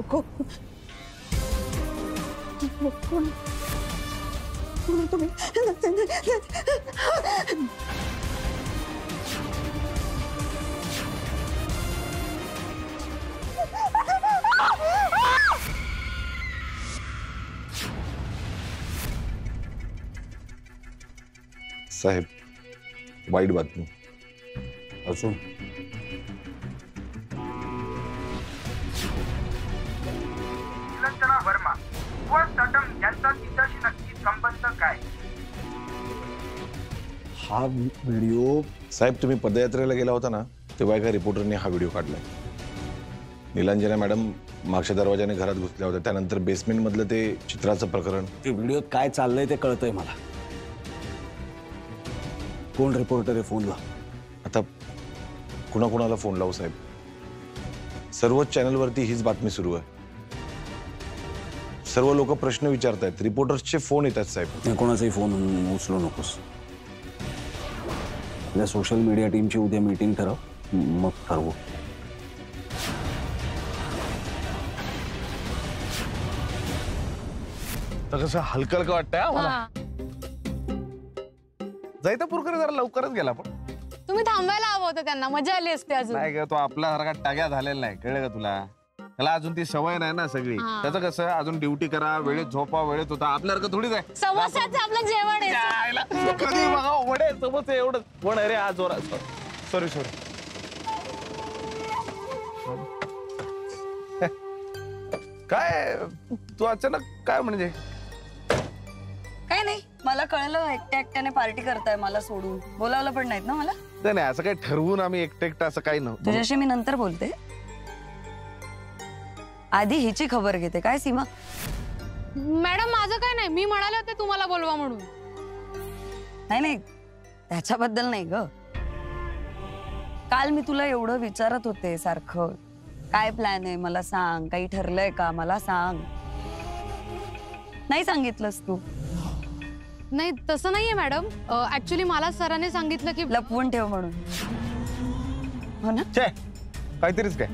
नको कोण तुम्ही साहेब वाईट बातमी अजून निलंजना वर्मा व सटम यांचा तिच्याशी नक्की संबंध काय? हा व्हिडिओ साहेब तुम्ही पदयात्रेला गेला होता ना तेव्हा एका रिपोर्टरने हा व्हिडिओ काढलाय. निलंजना मॅडम मागच्या दरवाजाने घरात घुसल्या होत्या त्यानंतर बेसमेंट मधलं ते चित्राचं प्रकरण ते व्हिडिओत काय चाललंय ते कळतंय मला. कोण रिपोर्टर आहे फोनला? आता कुणाकुणाला फोन लावू साहेब? सर्वच चॅनलवरती हीच बातमी सुरू आहे. सर्व लोक प्रश्न विचारतायत, रिपोर्टर्सचे फोन येतात साहेब. कोणाचाही फोन उचलू नकोस. आपल्या सोशल मीडिया टीमची उद्या मीटिंग ठरव, मग ठरवू. तर कसं हलकं हलकं वाटतंय आम्हाला. जैतापूरकर जरा लवकरच गेला पण तुम्ही थांबायला हवं होतं त्यांना, मजा आली असते अजून. नाही ग, तो आपल्यासारखा टाग्या झालेला नाही, कळलं का तुला? त्याला अजून ती सवय नाही ना सगळी. त्याचं कसं अजून ड्युटी करा, वेळेत झोपा, वेळेत होता. आपल्यासारखं थोडीच आहे. समोसाचं आपलं जेवण आहे. कधी बघा वडे समोसे एवढं कोण आहे रे आज जोरात. Sorry sorry. काय तू अचानक काय म्हणजे? काय नाही, मला कळलं एकट्या एकट्याने पार्टी करताय मला सोडून. बोलावलं पण नाहीत ना मला. नाही असं काही ठरवून आम्ही एकटं एकटं असं काही नव्हतं. तुझ्याशी मी नंतर बोलते, आधी हिची खबर घेते. काय सीमा? मॅडम माझं काय नाही, मी म्हणाले होते तुम्हाला बोलवा म्हणून. नाही त्याच्याबद्दल नाही ग. काल मी तुला एवढं विचारत होते सारखं, काय प्लॅन आहे मला सांग, काही ठरलंय का मला सांग. नाही सांगितलंस तू. नाही तसं नाहीये मॅडम, ऍक्च्युली मला सरांनी सांगितलं की लपवून ठेव म्हणून. हो ना? काहीतरीच काय.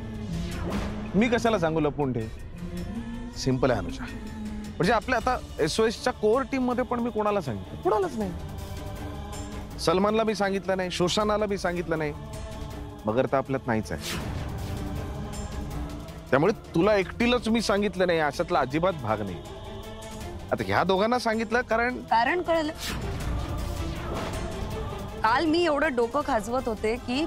मी कशाला सांगू लपवून ठेव? सिंपल आहे अनुजा. म्हणजे आपल्या आता SOSच्या कोर टीम मध्ये पण मी कोणाला सांगितलं? कोणालाच नाही. सलमानला मी सांगितलं नाही, शोशानाला मी सांगितलं नाही, मगर तर आपल्यात नाहीच आहे. त्यामुळे तुला एकटीलाच मी सांगितलं नाही अशातला अजिबात भाग नाही. आता ह्या दोघांना सांगितलं कारण कळलं. काल मी एवढं डोकं खाजवत होते की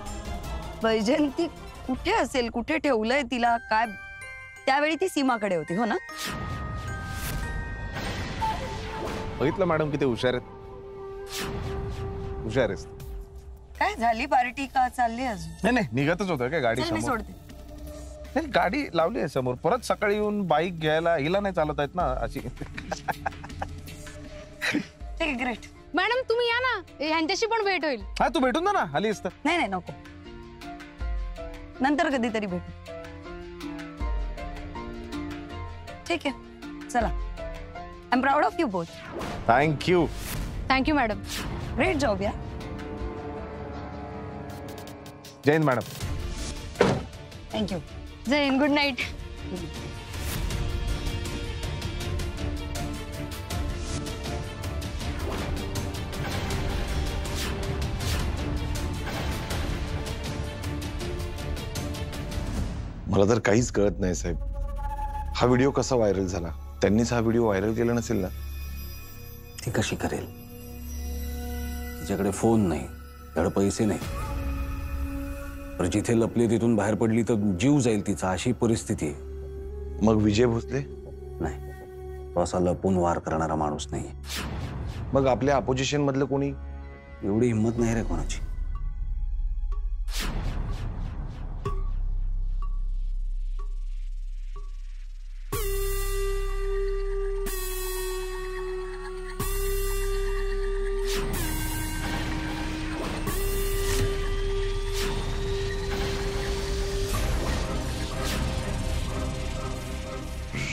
वैजयंती कुठे असेल, कुठे ठेवलंय तिला काय. त्यावेळी ती सीमाकडे होती. हो ना? बघितलं मॅडम किती हुशार आहेत. हुशार आहेस. काय झाली पार्टी का चालली अजून? नाही निघतच होतं काय गाडी मी समोर. सोडते. नाही गाडी लावली आहे समोर. परत सकाळी येऊन बाईक घ्यायला हिला नाही चालत आहेत ना अशी. ग्रेट. मॅडम तुम्ही या ना, ह्यांच्याशी पण भेट होईल. हा तू भेटून ना आलीस तर. नाही नको, नंतर कधीतरी भेटू. ठीक आहे चला. I am proud of you both. Thank you. Thank you madam. Great job या. जैन मॅडम. थँक्यू. जय हिंद. Good night. मला तर काहीच कळत नाही साहेब, हा व्हिडिओ कसा व्हायरल झाला? त्यांनीच हा व्हिडिओ व्हायरल केला नसेल ना? ती कशी करेल? तिच्याकडे फोन नाही, त्याकडे पैसे नाही. तर जिथे लपली तिथून बाहेर पडली तर जीव जाईल तिचा, अशी परिस्थिती आहे. मग विजय भोसले? नाही, तो असा लपून वार करणारा माणूस नाही. मग आपल्या अपोजिशन मधलं कोणी? एवढी हिंमत नाही रे कोणाची.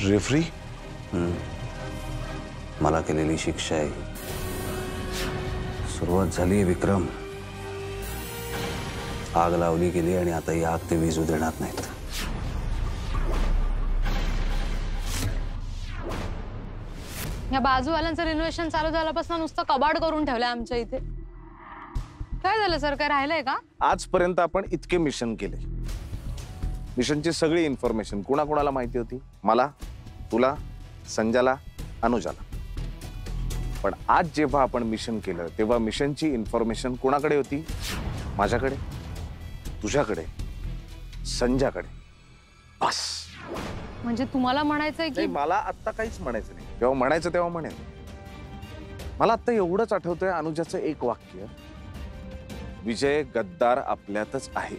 रेफरी? मला केलेली शिक्षा आहे. सुरुवात झाली विक्रम. आग लावली गेली आणि आता ही आग ते विझू देणार नाहीत. या बाजूवाल्यांचं रिनोव्हेशन चालू झाल्यापासून नुसतं कबाड करून ठेवलंय आमच्या इथे. काय झालं सर, काय राहिलंय का? आजपर्यंत आपण इतके मिशन केले. मिशनची सगळी इन्फॉर्मेशन कोणाकोणाला माहिती होती? मला, तुला, संजयला, अनुजाला. पण आज जेव्हा आपण मिशन केलं तेव्हा मिशनची इन्फॉर्मेशन कोणाकडे होती? माझ्याकडे, तुझ्याकडे, संजयकडे. बस. म्हणजे तुम्हाला म्हणायचंय की नाही, मला आत्ता काहीच म्हणायचं नाही. जेव्हा म्हणायचं तेव्हा म्हणेन. मला आत्ता एवढंच आठवतंय अनुजाचं एक वाक्य, विजय गद्दार आपल्यातच आहे.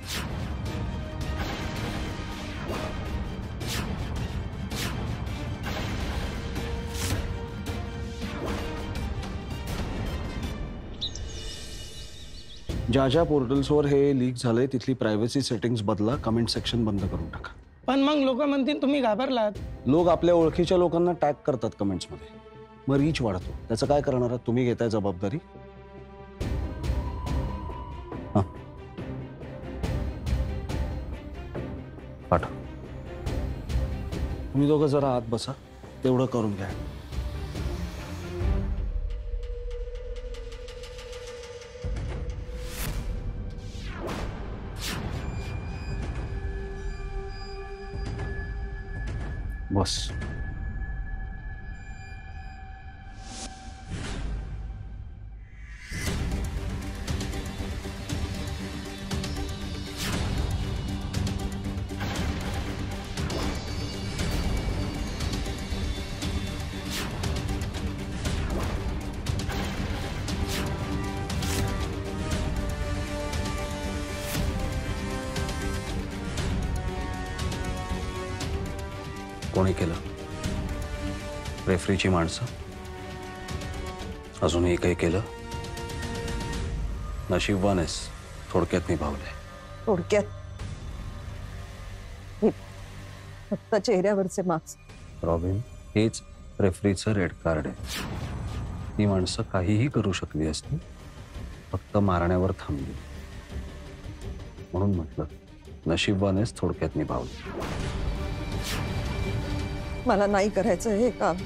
ज्या ज्या पोर्टल्सवर हे लीक झालंय तिथली प्रायव्हसी सेटिंग्स बदला, कमेंट सेक्शन बंद करून टाका. पण मग लोक म्हणतील तुम्ही घाबरलात. लोक आपल्या ओळखीच्या लोकांना टॅग करतात कमेंट्समध्ये, मग रीच वाढतो. त्याचं काय करणार आहात तुम्ही? घेताय जबाबदारी? पाठव. तुम्ही दोघं जरा आत बसा, तेवढं करून घ्या. बस. कोणी केलं? रेफरीची माणसं? अजूनही काही केलं? नशीबवानेच थोडक्यात निभावलंय. थोडक्यात फक्त चेहऱ्यावरचे मार्क्स. रॉबिन, हेच रेफरीचं रेड कार्ड आहे. ती माणसं काहीही करू शकली असती, फक्त मारण्यावर थांबली. म्हणून म्हटलं नशीबवानेच थोडक्यात निभावलं. मला नाही करायचं हे काम.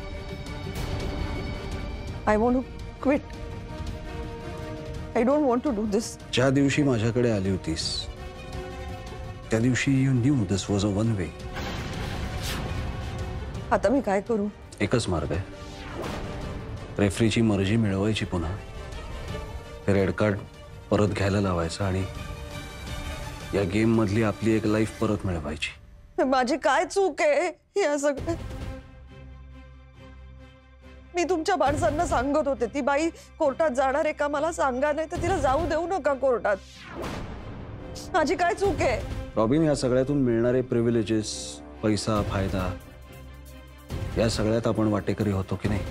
I want to quit. I don't want to do this. ज्या दिवशी माझ्याकडे आली होतीस त्या दिवशी you knew this was a one way. आता मी काय करू? एकच मार्ग आहे. रेफरीची मर्जी मिळवायची, पुन्हा ते रेड कार्ड परत घ्यायला लावायचं आणि या गेम मधली आपली एक लाईफ परत मिळवायची. माझी काय चूक आहे या सगळं? मी तुमच्या माणसांना सांगत होते ती बाई कोर्टात जाणार आहे का मला सांगा, नाही तर तिला जाऊ देऊ नका कोर्टात. माझी काय चूक आहे? रॉबिन, या सगळ्यातून मिळणारे प्रिव्हिलेजेस, पैसा, फायदा, या सगळ्यात आपण वाटेकरी होतो की नाही?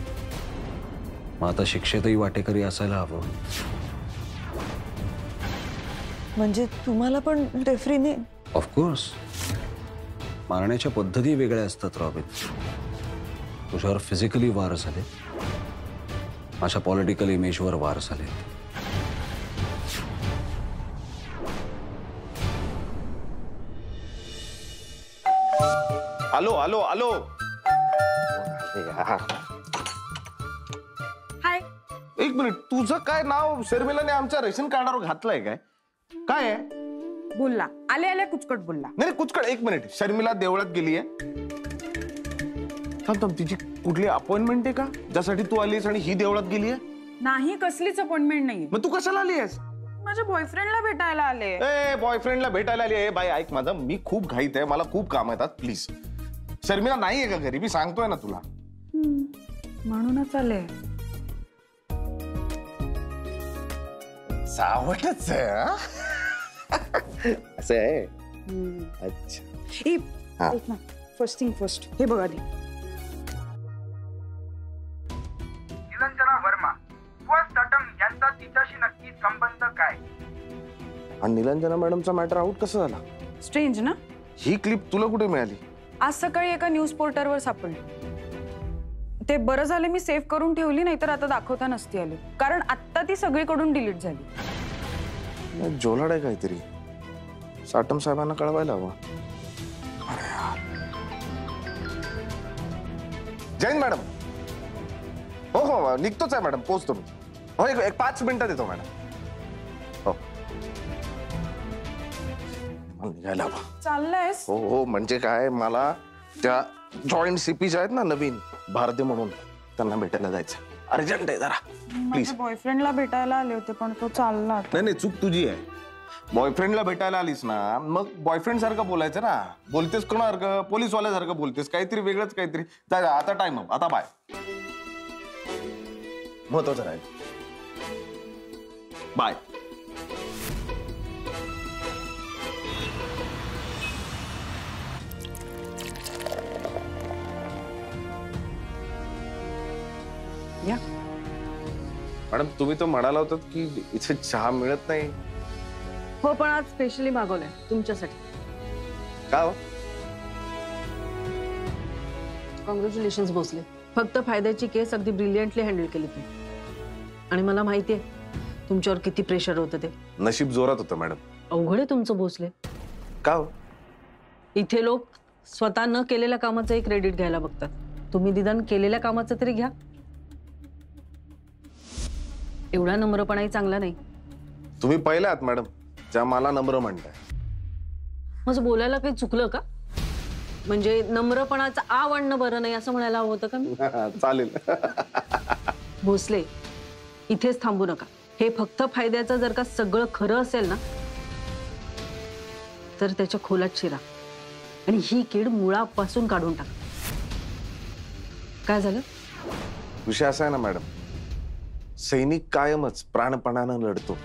मग आता शिक्षेतही वाटेकरी असायला हवं. म्हणजे तुम्हाला पण रेफरीने? ऑफकोर्स. मारण्याच्या पद्धती वेगळ्या असतात रॉबिन. तुझ्यावर फिजिकली वार झाले, माझ्या पॉलिटिकल इमेजवर वार झाले. आलो आलो आलो. हाय. एक मिनिट, तुझं काय नाव शर्मिलाने आमच्या रेशन कार्डावर घातलंय काय? काय आहे? बोलला, आले आले कुचकट बोलला. नाही कुचकड. एक मिनिट, शर्मिला देवळात गेली आहे. थांब थांब, तिची कुठली अपॉइंटमेंट आहे का ज्यासाठी तू आलीस आणि ही देवळात गेली आहे? नाही, कसलीच अपॉइंटमेंट नाही. मग तू कशाला आली आहेस? माझ्या बॉयफ्रेंडला भेटायला आले. ए, बॉयफ्रेंडला भेटायला आली आहे? बाई ऐक माझं, मी खूप घाईत आहे, मला खूप काम येतात. प्लीज. शर्मिला नाही आहे का घरी? मी सांगतोय ना तुला. म्हणूनच आले. सावटच आहे. असं आहे. अच्छा. फर्स्ट थिंग फर्स्ट, हे बघा दी. निलंजना वर्मा व सटम यांचा तिच्याशी नक्की संबंध काय? आणि निलंजना मॅडमचा मॅटर आउट कसं झाला? स्ट्रेंज ना. ही क्लिप तुला कुठे मिळाली? आज सकाळी एका न्यूज पोर्टलवर सापडली. ते बरं झालं मी सेव्ह करून ठेवली, नाहीतर आता दाखवता नसती आली, कारण आता ती सगळीकडून डिलीट झाली. जोलाड आहे काहीतरी. साटम साहेबांना कळवायला हवं. जैन मॅडम, हो हो निघतोच आहे मॅडम, पोहोचतो मी. हो एक 5 मिनिटात येतो मॅडम. हो मला निघायला हवं. चाललंयस? हो हो म्हणजे काय, मला त्या जॉईंट सीपीच्या आहेत ना नवीन भारती म्हणून, त्यांना भेटायला जायचं अर्जंट आहे जरा. प्लीज. माझ्या बॉयफ्रेंडला भेटायला आले होते पण तो चालला आता. नाही नाही चूक तुझी आहे. बॉयफ्रेंडला भेटायला आलीस ना, मग बॉयफ्रेंड सारखं बोलायचं ना. बोलतेस कोणासारखं, पोलीसवाल्यासारखं बोलतेस, काहीतरी वेगळंच काहीतरी. आता टाइम अप, आता बाय. महत्वाचं राहील. बाय. या. मॅडम तुम्ही तर म्हणाला होतात की इथे चहा मिळत नाही. हो पण आज स्पेशली मागवलंय तुमच्यासाठी. का हो? कॉंग्रॅच्युलेशन्स भोसले. फक्त फायद्याची केस अगदी ब्रिलियंटली हँडल केली तुम्ही. आणि मला माहितीये तुमच्यावर किती प्रेशर होतं ते. नशीब जोरात होतं मॅडम. अवघड आहे तुमचं भोसले. का हो? इथे लोक स्वतः न केलेल्या कामाचं क्रेडिट घ्यायला बघतात. तुम्ही निदान केलेल्या कामाचं तरी घ्या. एवढा नम्रपणाही चांगला नाही. तुम्ही पहिले आहात मॅडम ज्या मला नम्र म्हणताय. माझं बोलायला काही चुकलं का? म्हणजे नम्रपणाचं आवडणं बरं नाही असं म्हणायला हवं होतं का मी? चालेल. भोसले इथेच थांबू नका. हे फक्त फायद्याचं जर का सगळं खरं असेल ना तर त्याच्या खोलात शिरा आणि ही कीड मुळापासून काढून टाका. काय झालं? विषय असा आहे ना मॅडम, सैनिक कायमच प्राणपणानं लढतो.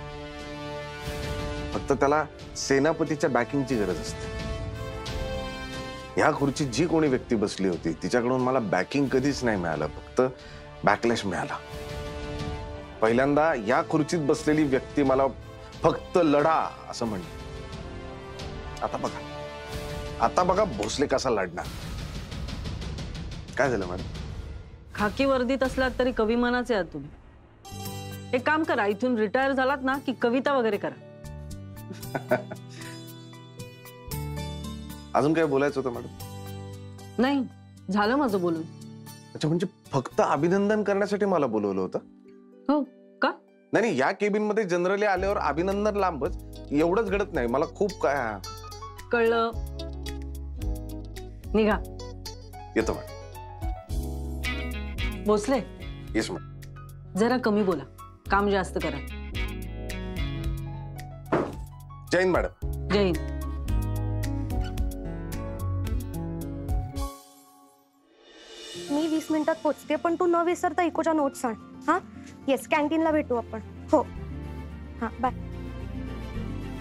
फक्त त्याला सेनापतीच्या बॅकिंगची गरज असते. या खुर्चीत जी कोणी व्यक्ती बसली होती तिच्याकडून मला बॅकिंग कधीच नाही मिळालं, फक्त बॅकलॅश मिळाला. पहिल्यांदा या खुर्चीत बसलेली व्यक्ती मला फक्त लढा असं म्हणते. आता बघा भोसले कसा लढणार. काय झालं मॅडम? खाकी वर्दीत असलात तरी कविमानाचे आहात तुम्ही. एक काम करा, इथून रिटायर झालात ना की कविता वगैरे करा. अजून काय बोलायचं होतं मॅडम? नाही झालं माझं बोलून. अच्छा म्हणजे फक्त अभिनंदन करण्यासाठी मला बोलवलं होतं? हो का? नाही या केबिन मध्ये जनरली आल्यावर अभिनंदन लांबच, एवढंच घडत नाही. मला खूप काय कळलं. निघा. येतो मॅडम. Bhosale yes madam. जरा कमी बोला, काम जास्त करा. जय हिंद मॅडम. जय हिंद. मी 20 मिनिटात पोहोचते पण तू न विसरता इकोच्या नोट्स आण. हा येस कॅन्टीनला भेटू आपण. हो हा बाय.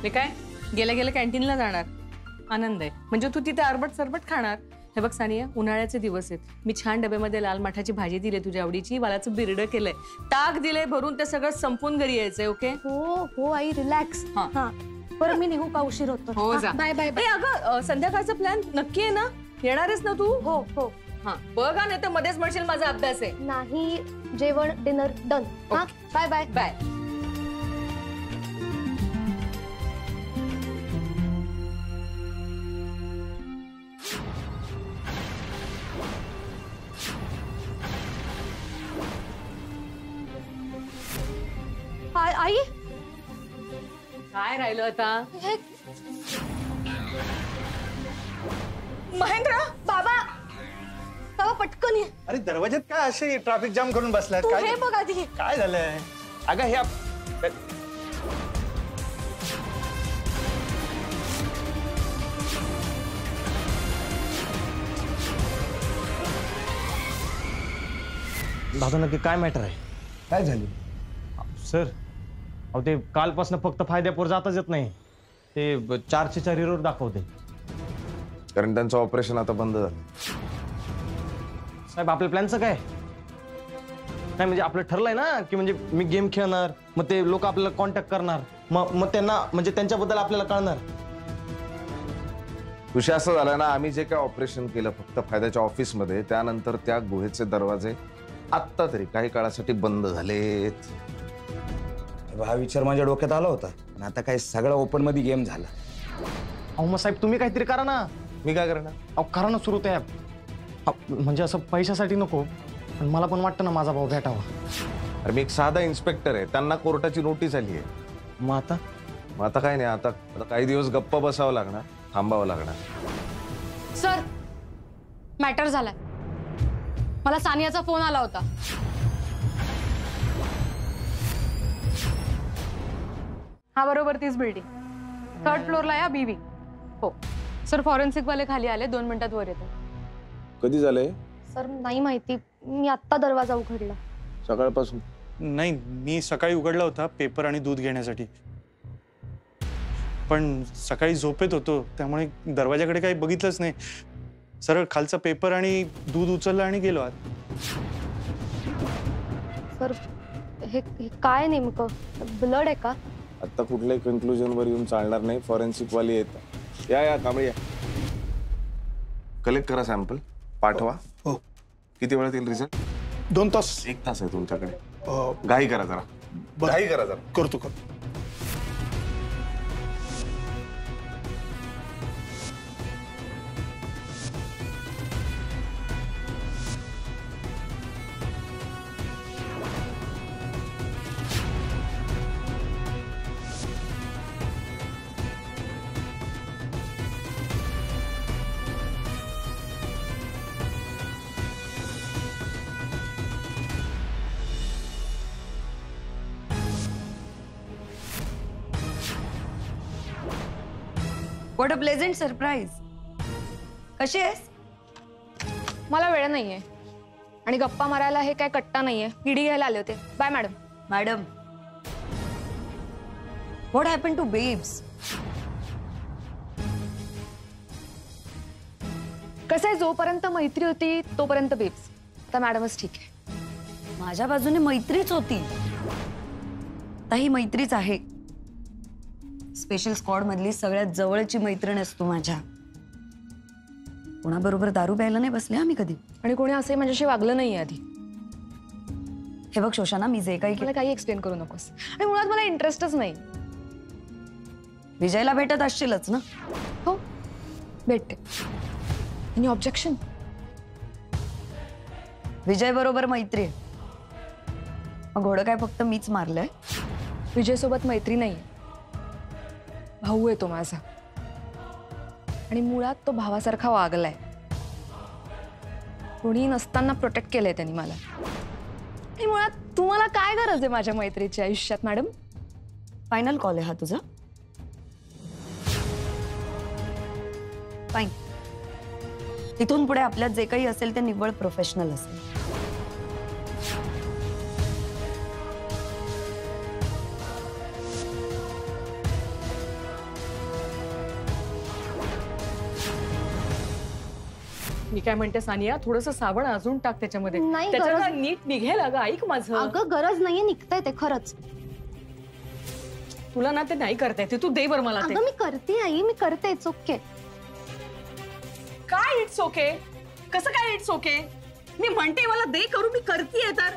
हे काय गेल्या गेल्या कॅन्टीनला जाणार? आनंद आहे म्हणजे तू तिथे अरबट सरबट खाणार. हे बघ सानिया, उन्हाळ्याचे दिवस आहेत. मी छान डब्यामध्ये लाल माठाची भाजी दिली तुझ्या आवडीची, वालाचं बिरडं केलंय, ताक दिलंय भरून. ते सगळं संपून घरी यायचंय. ओके? हो हो आई रिलॅक्स. हा बरं मी निघू का? उशीर होतो. हो जा. Bye bye. अगं संध्याकाळचा प्लॅन नक्की आहे ना? येणारच ना तू? हो हो. हा बघा नाही तर मध्येच म्हणशील माझा अभ्यास आहे. नाही जेवण डिनर डन. हा बाय बाय. बाय. आई काय राहिलं आता? महेंद्र बाबा बाबा पटकन ये. अरे दरवाज्यात काय असे ट्रॅफिक जाम करून बसलात? तू काय हे बघ आधी. काय झालंय? अगं हे दादा नक्की काय मॅटर आहे? काय झालं सर? अहो ते कालपासून फक्त फायद्यापूर जाताच येत नाही. ते 4चे 4 एरर दाखवते. कारण त्यांचं ऑपरेशन आता बंद झालं. साहेब आपल्या प्लॅनचं काय? नाही म्हणजे आपलं ठरलंय ना की म्हणजे मी गेम खेळणार, मग ते लोक आपल्याला कॉन्टॅक्ट करणार, मग त्यांना म्हणजे त्यांच्याबद्दल आपल्याला कळणार. विषय असं झाला ना, आम्ही जे काय ऑपरेशन केलं फक्त फायद्याच्या ऑफिसमध्ये, त्यानंतर त्या गुहेचे दरवाजे आत्ता तरी काही काळासाठी बंद झालेत. हा विचार माझ्या डोक्यात आला होता, पण आता काय सगळं ओपन मध्ये गेम झाला. अहो मग साहेब तुम्ही काहीतरी करा ना. मी काय करणार? अहो करा ना सुरू ते ॲप. म्हणजे असं पैशासाठी नको, पण मला पण वाटतं ना माझा भाऊ भेटावा. अरे मी एक साधा इन्स्पेक्टर आहे, त्यांना कोर्टाची नोटीस आली आहे. मग आता मग आता काय नाही, आता काही दिवस गप्प बसावं लागणार, थांबावं लागणार. सर मॅटर झालाय. मला सानियाचा फोन आला होता. हा बरोबर तीच बिल्डिंग, 3rd फ्लोअरला या बीवी. हो सर, फॉरेन्सिक वाले खाली आले, 2 मिनिटात वर येतो. कधी झालंय? सर नाही माहिती, मी आत्ता दरवाजा उघडला. सकाळपासून? नाही, मी सकाळी उघडला होता पेपर आणि दूध घेण्यासाठी, पण सकाळी झोपेत होतो त्यामुळे दरवाजाकडे काही बघितलंच नाही. सरळ खालचा पेपर आणि दूध उचललं आणि गेलो आत. सर हे काय नेमकं, ब्लड आहे का? आता कुठल्याही कन्क्लुजन वर येऊन चालणार नाही, फॉरेन्सिक वाले येतात. या कांबळे या. कलेक्ट करा सॅम्पल, पाठवा. हो. किती वेळात येईल रिझल्ट? 2 तास. 1 तास आहे तुमच्याकडे. घाई करा जरा. घाई करा जरा. करतो. What a pleasant surprise. कशी आहेस? मला वेळ नाहीये आणि गप्पा मारायला हे काय कट्टा नाहीये. ईडी घ्यायला आले होते. Bye madam. Madam, what happen to babes? कसं आहे, जोपर्यंत मैत्री होती तोपर्यंत बेब्स. आता मॅडमच ठीक आहे. माझ्या बाजूने मैत्रीच होती, आता ही मैत्रीच आहे. स्पेशल स्क्वॉड मधली सगळ्यात जवळची मैत्रीण असतो माझ्या. कोणाबरोबर दारू प्यायला नाही बसले आम्ही कधी, आणि कोणी असे माझ्याशी वागलं नाही आधी. हे बघ शोशाना, मी जे काही मला काही एक्सप्लेन करू नकोस. आणि मुळात मला इंटरेस्टच नाही. विजयला भेटत असशीलच ना? हो भेटते. Any objection? विजय बरोबर मैत्री आहे. मग घोडं काय फक्त मीच मारलंय? विजय सोबत मैत्री नाहीये, भाऊ आहे तो माझा. आणि मुळात तो भावासारखा वागलाय. कोणी नसताना प्रोटेक्ट केलंय त्यांनी मला. आणि मुळात तुम्हाला काय गरज आहे माझ्या मैत्रीच्या आयुष्यात मॅडम? फायनल कॉल आहे हा तुझा? फाईन. इथून पुढे आपल्यात जे काही असेल ते निव्वळ प्रोफेशनल असेल. मी काय म्हणते सानिया, थोडंसं साबण अजून टाक त्याच्यामध्ये, नाही, त्याच्यानं गरज- नीट निघेल. अगं ऐक माझं. अगं गरज नाहीये, निघतंय ते खरंच. तुला ना ते नाही करता येते, तू दे बरं मला ते. अगं मी करते आई, मी करते. It's okay. काय इट्स ओके? कसं काय इट्स ओके? मी म्हणते मला दे करू, मी करतेय तर.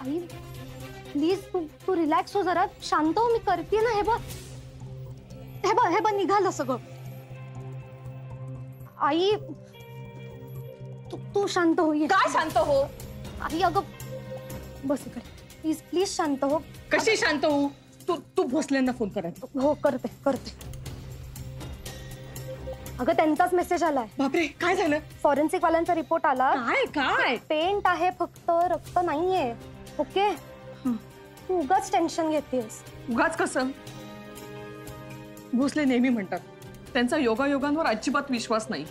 आई प्लीज तू रिलॅक्स हो जरा, शांत हो. मी करते ना. हे बघ हे बघ निघालं सगळं. आई तू शांत हो. काय शांत हो? आई अगं बस इकडे प्लीज प्लीज शांत हो. कशी शांत हो? तू भोसल्यांना फोन करायचा. हो करते. अगं त्यांचाच मेसेज आलाय. बापरे, काय झालं? फॉरेन्सिक वाल्यांचा रिपोर्ट आला. काय? पेंट आहे फक्त, रक्त नाहीये. ओके तू उगाच टेन्शन घेतेस. उगाच कसं? भोसले नेहमी म्हणतात त्यांचा योगायोगांवर अजिबात विश्वास नाही.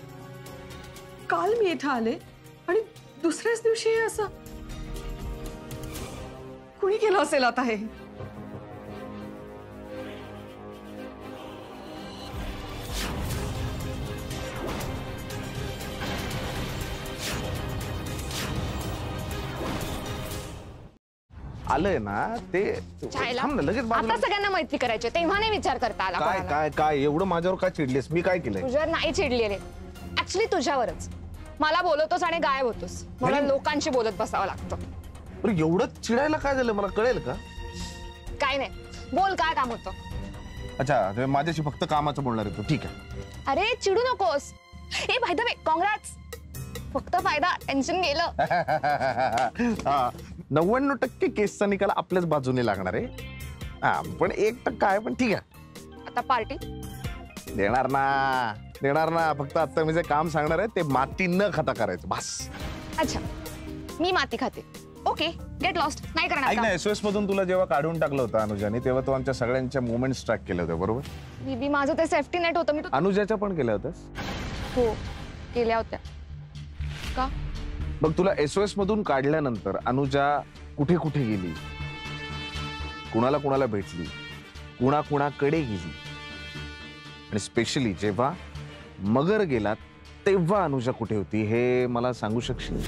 काल मी इथं आले आणि दुसऱ्याच दिवशी असं कुणी केलं असेल आता हे? आलंय ना ते. थांब ना, लगेच बाजूला. आता सगळ्यांना मैत्री करायची, तेव्हा नाही विचार करता आला काय कोणाला. काय काय एवढं माझ्यावर काय चिडलीस? मी काय केलंय? तुझ्यावर नाही चिडलेले, ऍक्च्युली तुझ्यावरच. मला बोलवतोस आणि गायब होतोस. मला लोकांशी बोलत बसावं लागतं. अरे एवढं चिडायला काय झालं मला कळेल का? काय नाही, बोल काय काम होतं? अच्छा, माझ्याशी फक्त कामाचं बोलणार आहे तू, ठीक आहे. अरे चिडू नकोस. ए बाय द वे, कॉंग्रॅट्स. फक्त फायदा, टेन्शन गेलं. 99% केसचा निकाल आपल्याच बाजूने लागणार आहे. हा, पण 1% आहे, पण ठीक आहे. आता पार्टी देणार ना. फक्त आता मी जे काम सांगणार आहे ते माती न खाता करायचं बस. अच्छा, मी माती खाते. Okay, get lost. नाही करणार ऐक का? ना, SOS मधून तुला जेव्हा काढून टाकलं होतं अनुजाने, तेव्हा तू आमच्या सगळ्यांच्या मुवमेंट्स ट्रॅक केल्या होत्या, बरोबर? बीबी, माझं ते सेफ्टी नेट होतं. मी अनुजाच्या पण केल्या होत्यास? हो, केल्या होत्या. का? मग तुला SOS मधून काढल्यानंतर अनुजा कुठे कुठे गेली, कुणाला भेटली, कुणाकडे गेली, आणि स्पेशली जेव्हा मगर गेलात तेव्हा अनुजा कुठे होती हे मला सांगू शकशील?